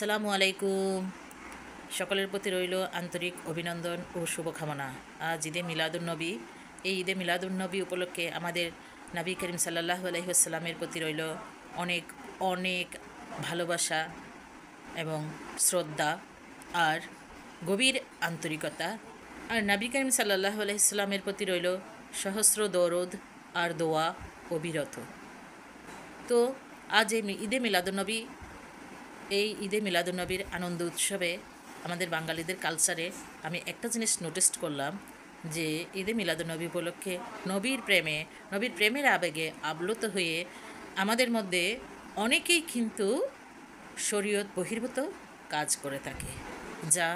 আসসালামু আলাইকুম। সকলের প্রতি রইল আন্তরিক অভিনন্দন ও শুভকামনা। আজ ঈদে মিলাদুন্নবী। এই ঈদে মিলাদুন্নবী উপলক্ষে আমাদের নবী করিম সাল্লাল্লাহু আলাইহি ওয়াসাল্লামের প্রতি রইল অনেক অনেক ভালোবাসা এবং শ্রদ্ধা আর গভীর আন্তরিকতা। আর নবী করিম সাল্লাল্লাহু আলাইহি ওয়াসাল্লামের প্রতি রইল সহস্র দরুদ আর দোয়া অবিরত। তো আজ এই ঈদে মিলাদুন্নবী, এই ঈদে মিলাদুন্নবীর আনন্দ উৎসবে আমাদের বাঙালিদের কালচারে আমি একটা জিনিস নোটিস করলাম যে ঈদে মিলাদুন্নবী উপলক্ষে নবীর প্রেমের আবেগে আপ্লুত হয়ে আমাদের মধ্যে অনেকেই কিন্তু শরীয়ত বহির্ভূত কাজ করে থাকে, যা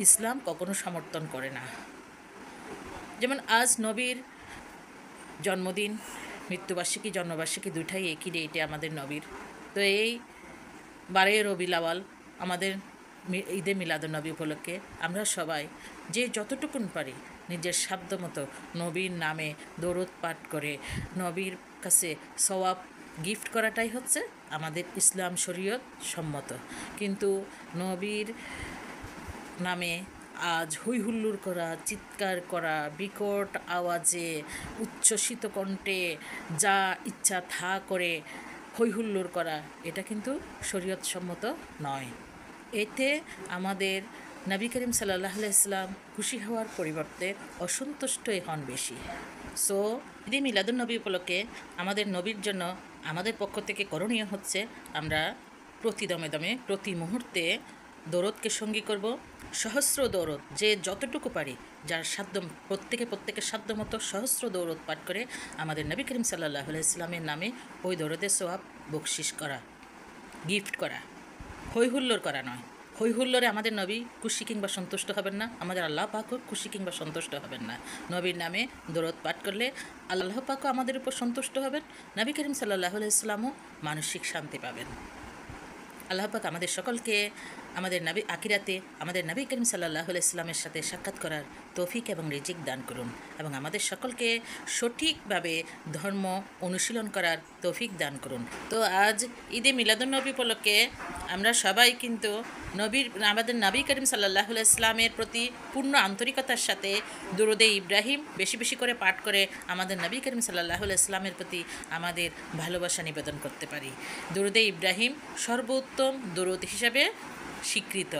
ইসলাম কখনো সমর্থন করে না। যেমন আজ নবীর জন্মদিন, মৃত্যুবার্ষিকী, জন্মবার্ষিকী দুটাই একই ডেটে আমাদের নবীর। তো এই 12 রবিউল আউয়াল আমাদের ঈদে মিলাদুন্নবী উপলক্ষে আমরা সবাই যে যতটুকুন পারি নিজের সাধ্যমতো নবীর নামে দরুদ পাঠ করে নবীর কাছে সওয়াব গিফট করাটাই হচ্ছে আমাদের ইসলাম শরীয়ত সম্মত। কিন্তু নবীর নামে আজ হৈহুল্লোর করা, চিৎকার করা, বিকট আওয়াজে উচ্ছ্বসিত কণ্ঠে যা ইচ্ছা তা করে হৈহুল্লোর করা, এটা কিন্তু শরীয়ত সম্মত নয়। এতে আমাদের নবী করিম সাল্লাল্লাহু আলাইহি ওয়াসাল্লাম খুশি হওয়ার পরিবর্তে অসন্তুষ্টই হন বেশি। সো ঈদে মিলাদুন্নবী উপলক্ষে আমাদের নবীর জন্য আমাদের পক্ষ থেকে করণীয় হচ্ছে আমরা প্রতি দমে দমে প্রতি মুহূর্তে দরুদকে সঙ্গী করব। সহস্র দরুদ, যে যতটুকু পারি, যার সাধ্য, প্রত্যেকের সাধ্য মতো সহস্র দরুদ পাঠ করে আমাদের নবী করিম সাল্লাল্লাহু আলাইহি ওয়াসাল্লামের নামে ওই দরুদের সওয়াব বকশিশ করা, গিফট করা, হৈহুল্লোর করা নয়। হৈহুল্লোরে আমাদের নবী খুশি কিংবা সন্তুষ্ট হবেন না, আমাদের আল্লাহ পাকও খুশি কিংবা সন্তুষ্ট হবেন না। নবীর নামে দরুদ পাঠ করলে আল্লাহ পাকও আমাদের উপর সন্তুষ্ট হবেন, নবী করিম সাল্লাল্লাহু আলাইহি ওয়াসাল্লামও মানসিক শান্তি পাবেন। আল্লাহ পাক আমাদের সকলকে আমাদের নবী আখিরাতে আমাদের নবী করিম সাল্লাল্লাহু আলাইহি ওয়াসাল্লামের সাথে সাক্ষাৎ করার তৌফিক এবং রিজিক দান করুন এবং আমাদের সকলকে সঠিকভাবে ধর্ম অনুশীলন করার তৌফিক দান করুন। তো আজ ঈদে মিলাদুন্নবী উপলক্ষে আমরা সবাই কিন্তু আমাদের নবী করিম সাল্লাল্লাহু আলাইহি ওয়াসাল্লামের প্রতি পূর্ণ আন্তরিকতার সাথে দুরুদে ইব্রাহিম বেশি বেশি করে পাঠ করে আমাদের নবী করিম সাল্লাল্লাহু আলাইহি ওয়াসাল্লামের প্রতি আমাদের ভালোবাসা নিবেদন করতে পারি। দুরুদে ইব্রাহিম সর্বোত্তম দুরুদ হিসাবে স্বীকৃত।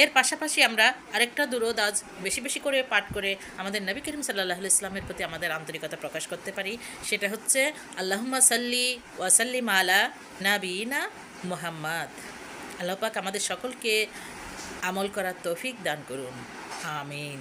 এর পাশাপাশি আমরা আরেকটা দুরুদ আজ বেশি বেশি করে পাঠ করে আমাদের নবী করিম সাল্লাল্লাহু আলাইহি ওয়াসাল্লামের প্রতি আমাদের আন্তরিকতা প্রকাশ করতে পারি। সেটা হচ্ছে আল্লাহুম্মা সাল্লি ওয়া সাল্লিম আলা নাবিয়িনা মুহাম্মদ। আল্লাহ পাক আমাদের সকলকে আমল করার তৌফিক দান করুন। আমিন।